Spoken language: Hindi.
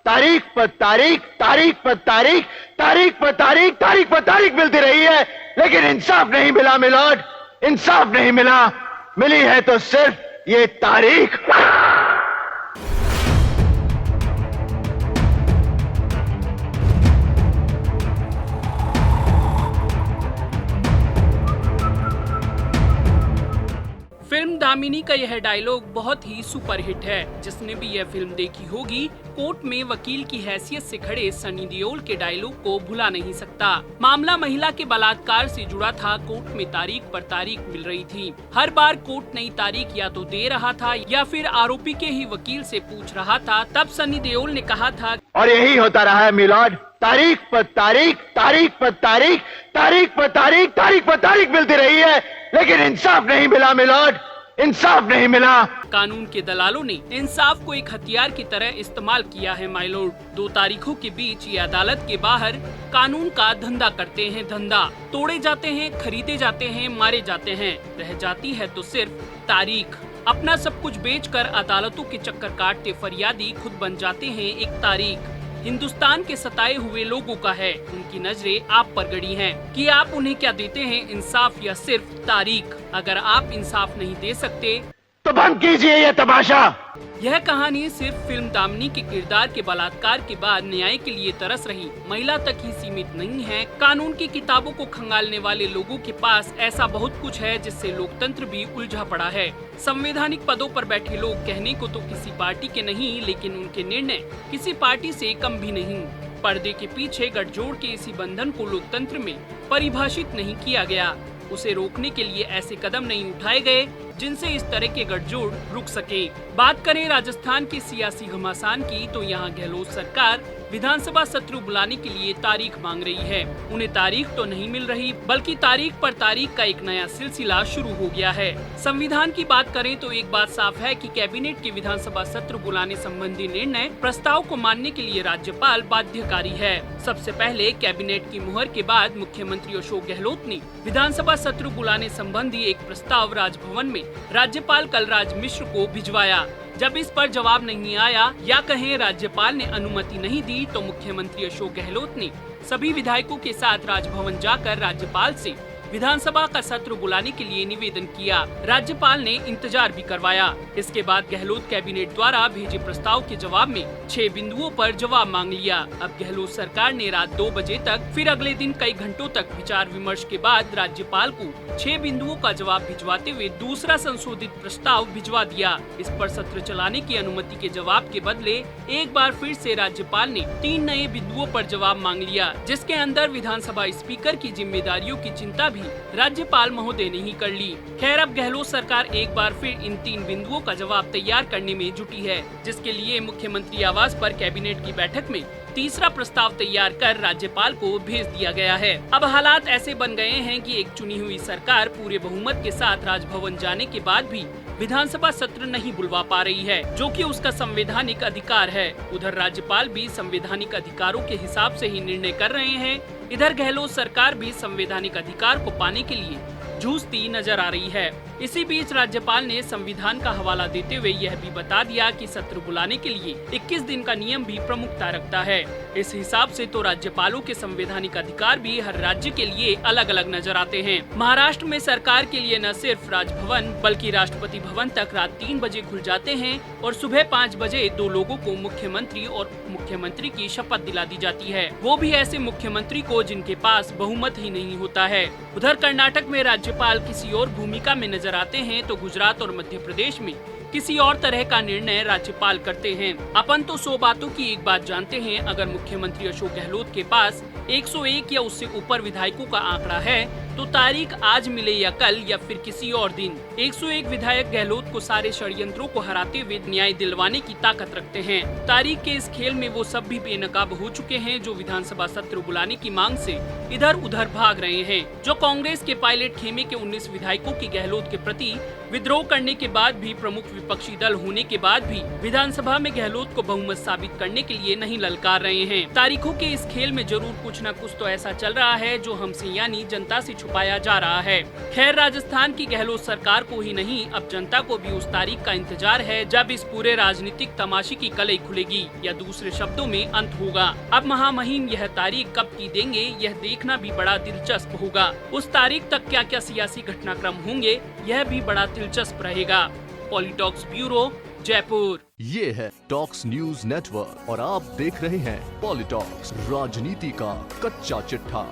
तारीख पर तारीख, तारीख पर तारीख, तारीख पर तारीख, तारीख पर तारीख मिलती रही है, लेकिन इंसाफ नहीं मिला मिलॉर्ड, इंसाफ नहीं मिला। मिली है तो सिर्फ ये तारीख। फिल्म दामिनी का यह डायलॉग बहुत ही सुपरहिट है। जिसने भी यह फिल्म देखी होगी, कोर्ट में वकील की हैसियत से खड़े सनी देओल के डायलॉग को भुला नहीं सकता। मामला महिला के बलात्कार से जुड़ा था। कोर्ट में तारीख पर तारीख मिल रही थी। हर बार कोर्ट नई तारीख या तो दे रहा था या फिर आरोपी के ही वकील से पूछ रहा था। तब सनी देओल ने कहा था, और यही होता रहा है मिलॉर्ड, तारीख पर तारीख, तारीख पर तारीख, तारीख पर तारीख, तारीख पर तारीख मिलती रही है, लेकिन इंसाफ नहीं मिला मिलॉर्ड, इंसाफ नहीं मिला। कानून के दलालों ने इंसाफ को एक हथियार की तरह इस्तेमाल किया है माय लॉर्ड। 2 तारीखों के बीच ये अदालत के बाहर कानून का धंधा करते हैं। धंधा तोड़े जाते हैं, खरीदे जाते हैं, मारे जाते हैं। रह जाती है तो सिर्फ तारीख। अपना सब कुछ बेचकर अदालतों के चक्कर काटते फरियादी खुद बन जाते हैं एक तारीख। हिंदुस्तान के सताए हुए लोगों का है, उनकी नजरें आप पर गड़ी हैं कि आप उन्हें क्या देते हैं, इंसाफ या सिर्फ तारीख। अगर आप इंसाफ नहीं दे सकते तो बंद कीजिए ये तमाशा। यह कहानी सिर्फ फिल्म दामिनी के किरदार के बलात्कार के बाद न्याय के लिए तरस रही महिला तक ही सीमित नहीं है। कानून की किताबों को खंगालने वाले लोगों के पास ऐसा बहुत कुछ है जिससे लोकतंत्र भी उलझा पड़ा है। संवैधानिक पदों पर बैठे लोग कहने को तो किसी पार्टी के नहीं, लेकिन उनके निर्णय किसी पार्टी से कम भी नहीं। पर्दे के पीछे गठजोड़ के इसी बंधन को लोकतंत्र में परिभाषित नहीं किया गया। उसे रोकने के लिए ऐसे कदम नहीं उठाए गए जिनसे इस तरह के गठजोड़ रुक सके। बात करें राजस्थान के सियासी घमासान की, तो यहाँ गहलोत सरकार विधानसभा सत्र बुलाने के लिए तारीख मांग रही है। उन्हें तारीख तो नहीं मिल रही, बल्कि तारीख पर तारीख का एक नया सिलसिला शुरू हो गया है। संविधान की बात करें तो एक बात साफ है कि कैबिनेट के विधानसभा सत्र बुलाने संबंधी निर्णय प्रस्ताव को मानने के लिए राज्यपाल बाध्यकारी है। सबसे पहले कैबिनेट की मुहर के बाद मुख्यमंत्री अशोक गहलोत ने विधानसभा सत्र बुलाने संबंधी एक प्रस्ताव राजभवन में राज्यपाल कलराज मिश्र को भिजवाया। जब इस पर जवाब नहीं आया या कहें राज्यपाल ने अनुमति नहीं दी, तो मुख्यमंत्री अशोक गहलोत ने सभी विधायकों के साथ राजभवन जाकर राज्यपाल से विधानसभा का सत्र बुलाने के लिए निवेदन किया। राज्यपाल ने इंतजार भी करवाया। इसके बाद गहलोत कैबिनेट द्वारा भेजे प्रस्ताव के जवाब में 6 बिंदुओं पर जवाब मांग लिया। अब गहलोत सरकार ने रात 2 बजे तक, फिर अगले दिन कई घंटों तक विचार विमर्श के बाद राज्यपाल को 6 बिंदुओं का जवाब भिजवाते हुए दूसरा संशोधित प्रस्ताव भिजवा दिया। इस पर सत्र चलाने की अनुमति के जवाब के बदले एक बार फिर से राज्यपाल ने 3 नए बिंदुओं पर जवाब मांग लिया, जिसके अंदर विधानसभा स्पीकर की जिम्मेदारियों की चिंता राज्यपाल महोदय ने ही कर ली। खैर, अब गहलोत सरकार एक बार फिर इन 3 बिंदुओं का जवाब तैयार करने में जुटी है, जिसके लिए मुख्यमंत्री आवास पर कैबिनेट की बैठक में तीसरा प्रस्ताव तैयार कर राज्यपाल को भेज दिया गया है। अब हालात ऐसे बन गए हैं कि एक चुनी हुई सरकार पूरे बहुमत के साथ राजभवन जाने के बाद भी विधानसभा सत्र नहीं बुलवा पा रही है, जो कि उसका संवैधानिक अधिकार है। उधर राज्यपाल भी संवैधानिक अधिकारों के हिसाब से ही निर्णय कर रहे हैं। इधर गहलोत सरकार भी संवैधानिक अधिकार को पाने के लिए जूझती नजर आ रही है। इसी बीच राज्यपाल ने संविधान का हवाला देते हुए यह भी बता दिया कि सत्र बुलाने के लिए 21 दिन का नियम भी प्रमुखता रखता है। इस हिसाब से तो राज्यपालों के संवैधानिक अधिकार भी हर राज्य के लिए अलग अलग नजर आते हैं। महाराष्ट्र में सरकार के लिए न सिर्फ राजभवन बल्कि राष्ट्रपति भवन तक रात 3 बजे खुल जाते हैं और सुबह 5 बजे 2 लोगों को मुख्यमंत्री और मुख्यमंत्री की शपथ दिला दी जाती है, वो भी ऐसे मुख्यमंत्री को जिनके पास बहुमत ही नहीं होता है। उधर कर्नाटक में राज्यपाल किसी और भूमिका में नजर आते हैं, तो गुजरात और मध्य प्रदेश में किसी और तरह का निर्णय राज्यपाल करते हैं। अपन तो 100 बातों की एक बात जानते हैं, अगर मुख्यमंत्री अशोक गहलोत के पास 101 या उससे ऊपर विधायकों का आंकड़ा है, तो तारीख आज मिले या कल या फिर किसी और दिन। 101 विधायक गहलोत को सारे षड्यंत्रों को हराते हुए न्याय दिलवाने की ताकत रखते हैं। तारीख के इस खेल में वो सब भी बेनकाब हो चुके हैं जो विधानसभा सत्र बुलाने की मांग से इधर उधर भाग रहे हैं। जो कांग्रेस के पायलट खेमे के 19 विधायकों की गहलोत के प्रति विद्रोह करने के बाद भी, प्रमुख विपक्षी दल होने के बाद भी विधानसभा में गहलोत को बहुमत साबित करने के लिए नहीं ललकार रहे हैं। तारीखों के इस खेल में जरूर कुछ न कुछ तो ऐसा चल रहा है जो हमसे यानी जनता से छुपाया जा रहा है। खैर, राजस्थान की गहलोत सरकार को ही नहीं, अब जनता को भी उस तारीख का इंतजार है जब इस पूरे राजनीतिक तमाशे की कलई खुलेगी, या दूसरे शब्दों में अंत होगा। अब महामहिम यह तारीख कब की देंगे, यह देखना भी बड़ा दिलचस्प होगा। उस तारीख तक क्या क्या सियासी घटनाक्रम होंगे, यह भी बड़ा दिलचस्प रहेगा। पॉलिटॉक्स ब्यूरो, जयपुर। ये है टॉक्स न्यूज नेटवर्क और आप देख रहे हैं पॉलिटॉक्स, राजनीति का कच्चा चिट्ठा।